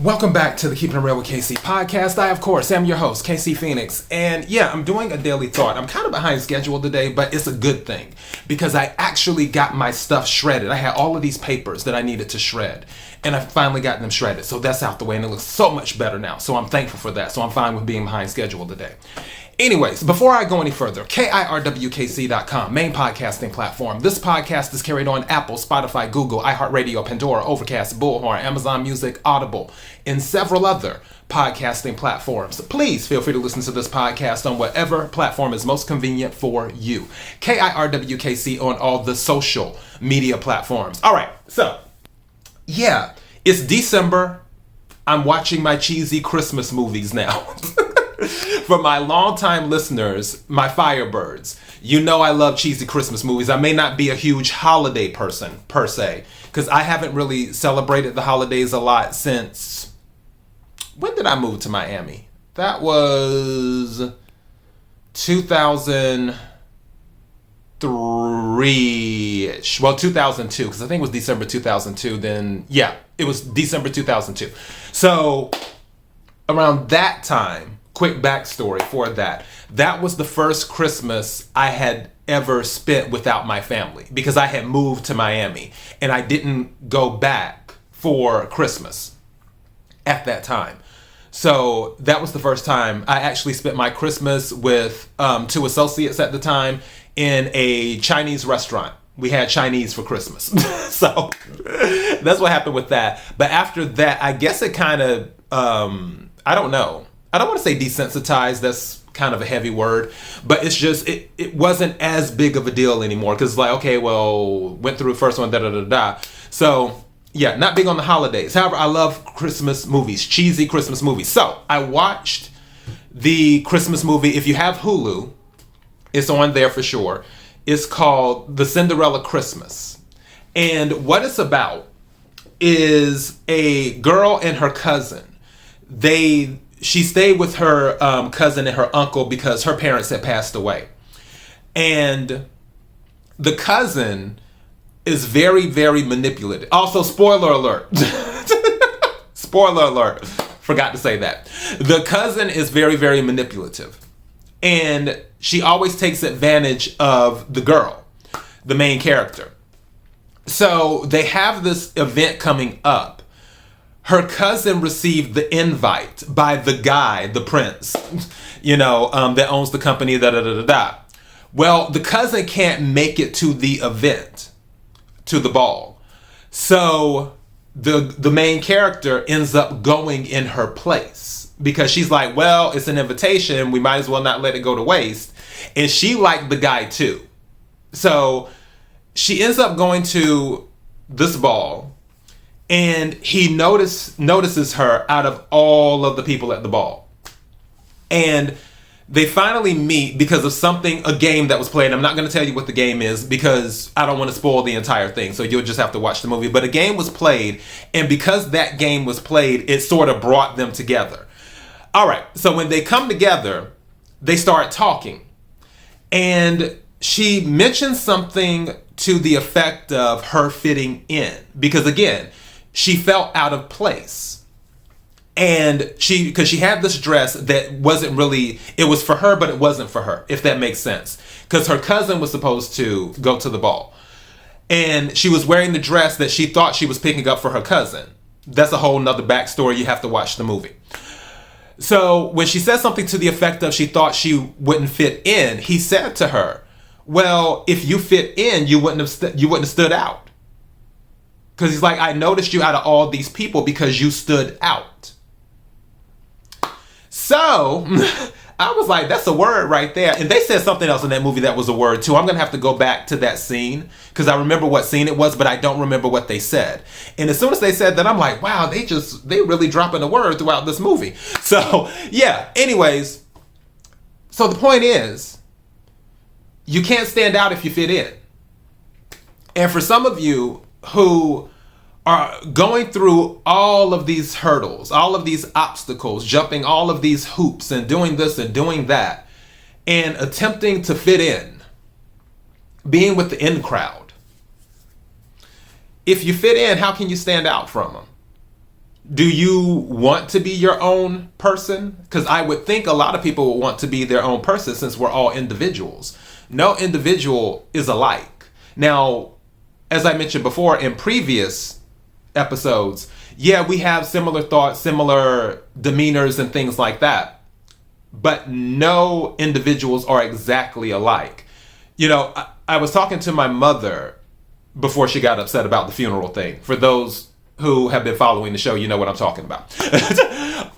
Welcome back to the Keeping It Real with KC podcast. I, of course, am your host, KC Phoenix. And yeah, I'm doing a daily thought. I'm kind of behind schedule today, but it's a good thing because I actually got my stuff shredded. I had all of these papers that I needed to shred, and I finally got them shredded. So that's out the way, and it looks so much better now. So I'm thankful for that. So I'm fine with being behind schedule today. Anyways, before I go any further, KIRWKC.com, main podcasting platform. This podcast is carried on Apple, Spotify, Google, iHeartRadio, Pandora, Overcast, Bullhorn, Amazon Music, Audible, and several other podcasting platforms. Please feel free to listen to this podcast on whatever platform is most convenient for you. KIRWKC on all the social media platforms. All right, so yeah, it's December. I'm watching my cheesy Christmas movies now. For my longtime listeners, my Firebirds, you know I love cheesy Christmas movies. I may not be a huge holiday person, per se, because I haven't really celebrated the holidays a lot since... When did I move to Miami? That was 2003-ish. Well, 2002, because I think it was December 2002. Then, yeah, it was December 2002. So, around that time... Quick backstory for that. That was the first Christmas I had ever spent without my family because I had moved to Miami and I didn't go back for Christmas at that time. So that was the first time I actually spent my Christmas with two associates at the time in a Chinese restaurant. We had Chinese for Christmas. So that's what happened with that. But after that, I guess it kind of, I don't know. I don't want to say desensitized, that's kind of a heavy word, but it's just, it wasn't as big of a deal anymore because like, okay, well, went through the first one, da-da-da-da. So, yeah, not big on the holidays. However, I love Christmas movies, cheesy Christmas movies. So, I watched the Christmas movie. If you have Hulu, it's on there for sure. It's called The Cinderella Christmas. And what it's about is a girl and her cousin. She stayed with her cousin and her uncle because her parents had passed away. And the cousin is very, very manipulative. Also, spoiler alert. Spoiler alert. Forgot to say that. The cousin is very, very manipulative. And she always takes advantage of the girl, the main character. So they have this event coming up. Her cousin received the invite by the guy, the prince, that owns the company, da-da-da-da-da. Well, the cousin can't make it to the event, to the ball. So the main character ends up going in her place because she's like, well, it's an invitation. We might as well not let it go to waste. And she liked the guy too. So she ends up going to this ball. And he notices her out of all of the people at the ball. And they finally meet because of a game that was played. I'm not going to tell you what the game is because I don't want to spoil the entire thing. So you'll just have to watch the movie. But a game was played. And because that game was played, it sort of brought them together. All right. So when they come together, they start talking. And she mentions something to the effect of her fitting in. Because again, she felt out of place. And because she had this dress that wasn't really, it was for her, but it wasn't for her, if that makes sense. Because her cousin was supposed to go to the ball. And she was wearing the dress that she thought she was picking up for her cousin. That's a whole nother backstory. You have to watch the movie. So when she said something to the effect of she thought she wouldn't fit in, he said to her, well, if you fit in, you wouldn't have stood out. Because he's like, I noticed you out of all these people because you stood out. So, I was like, that's a word right there. And they said something else in that movie that was a word too. I'm going to have to go back to that scene because I remember what scene it was, but I don't remember what they said. And as soon as they said that, I'm like, wow, they really dropping a word throughout this movie. So, yeah, anyways. So the point is, you can't stand out if you fit in. And for some of you who are going through all of these hurdles, all of these obstacles, jumping all of these hoops and doing this and doing that, and attempting to fit in, being with the in crowd. If you fit in, how can you stand out from them? Do you want to be your own person? Because I would think a lot of people would want to be their own person since we're all individuals. No individual is alike. Now, as I mentioned before in previous episodes, yeah, we have similar thoughts, similar demeanors and things like that. But no individuals are exactly alike. You know, I was talking to my mother before she got upset about the funeral thing. For those who have been following the show, you know what I'm talking about.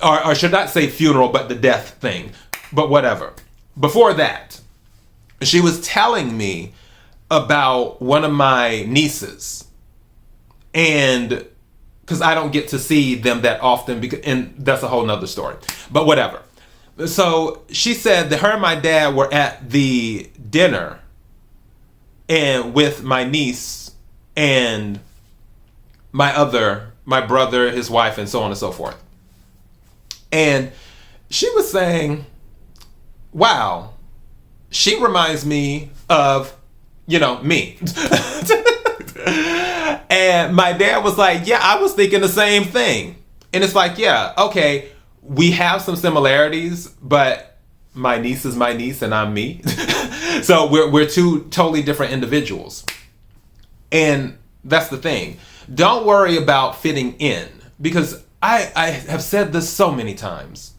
or should not say funeral, but the death thing. But whatever. Before that, she was telling me about one of my nieces. And because I don't get to see them that often, and that's a whole nother story. But whatever. So she said that her and my dad were at the dinner and with my niece and my brother, his wife, and so on and so forth. And she was saying, wow, she reminds me of, me. And my dad was like, yeah, I was thinking the same thing. And it's like, yeah, okay, we have some similarities, but my niece is my niece and I'm me. So we're two totally different individuals. And that's the thing. Don't worry about fitting in, because I have said this so many times.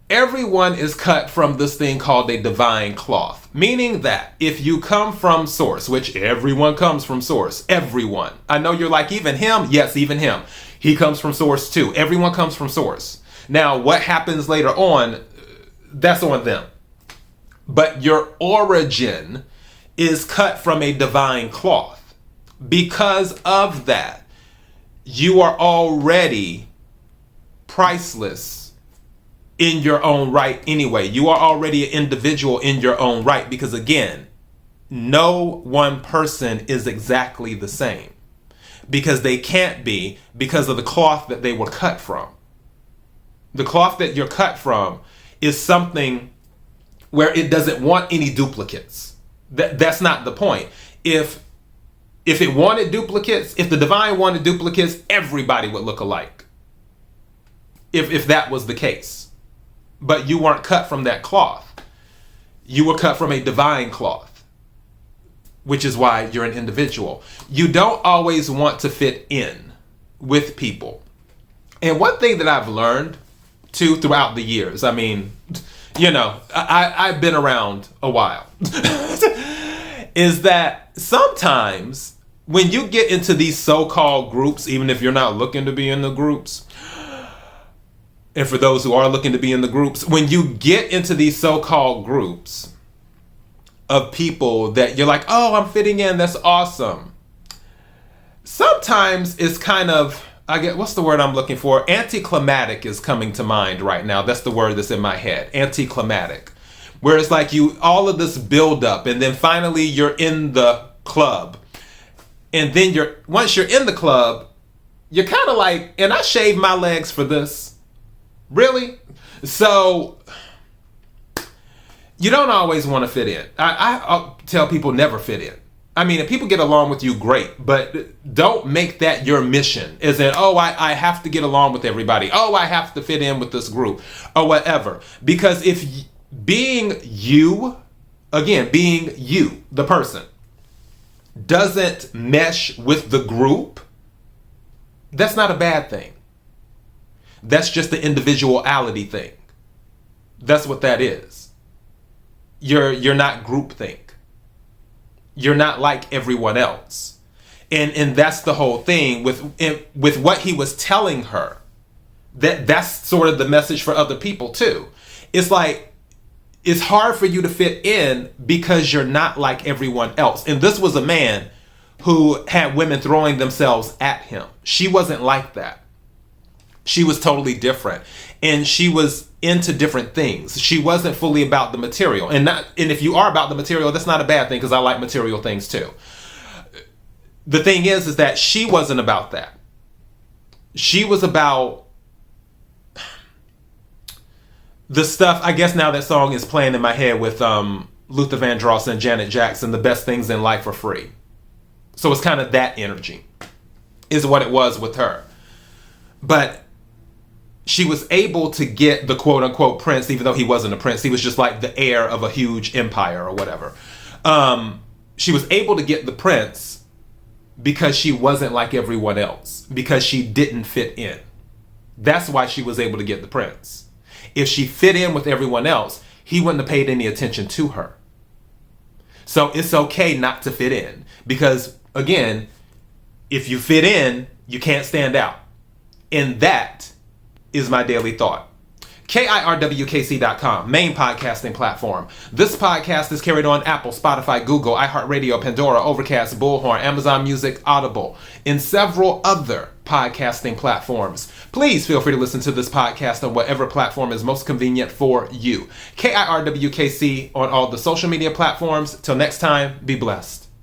Everyone is cut from this thing called a divine cloth, meaning that if you come from source, which everyone comes from source, everyone. I know you're like, even him? Yes, even him. He comes from source too. Everyone comes from source. Now, what happens later on, that's on them. But your origin is cut from a divine cloth. Because of that, you are already priceless in your own right anyway. You are already an individual in your own right, because again, no one person is exactly the same, because they can't be, because of the cloth that they were cut from. The cloth that you're cut from is something where it doesn't want any duplicates. That's not the point. If it wanted duplicates, if the divine wanted duplicates, everybody would look alike. If that was the case. But you weren't cut from that cloth. You were cut from a divine cloth, which is why you're an individual. You don't always want to fit in with people. And one thing that I've learned too throughout the years, I mean, I've been around a while, is that sometimes when you get into these so-called groups, even if you're not looking to be in the groups, and for those who are looking to be in the groups, when you get into these so-called groups of people that you're like, oh, I'm fitting in, that's awesome. Sometimes it's kind of, what's the word I'm looking for? Anticlimactic is coming to mind right now. That's the word that's in my head. Anticlimactic. Where it's like all of this build up, and then finally you're in the club. And then once you're in the club, you're kind of like, and I shaved my legs for this. Really? So you don't always want to fit in. I'll tell people never fit in. I mean, if people get along with you, great, but don't make that your mission. As in, oh, I have to get along with everybody. Oh, I have to fit in with this group or whatever. Because if being you, the person, doesn't mesh with the group, that's not a bad thing. That's just the individuality thing. That's what that is. You're not groupthink. You're not like everyone else. And that's the whole thing with what he was telling her. That's sort of the message for other people too. It's like, it's hard for you to fit in because you're not like everyone else. And this was a man who had women throwing themselves at him. She wasn't like that. She was totally different. And she was into different things. She wasn't fully about the material. And if you are about the material, that's not a bad thing, because I like material things too. The thing is that she wasn't about that. She was about the stuff. I guess now that song is playing in my head with Luther Vandross and Janet Jackson, The Best Things in Life Are Free. So it's kind of that energy is what it was with her. But she was able to get the quote unquote prince, even though he wasn't a prince. He was just like the heir of a huge empire or whatever. She was able to get the prince because she wasn't like everyone else, because she didn't fit in. That's why she was able to get the prince. If she fit in with everyone else, he wouldn't have paid any attention to her. So it's okay not to fit in, because again, if you fit in, you can't stand out. And that is my daily thought. KIRWKC.com, main podcasting platform. This podcast is carried on Apple, Spotify, Google, iHeartRadio, Pandora, Overcast, Bullhorn, Amazon Music, Audible, and several other podcasting platforms. Please feel free to listen to this podcast on whatever platform is most convenient for you. KIRWKC on all the social media platforms. Till next time, be blessed.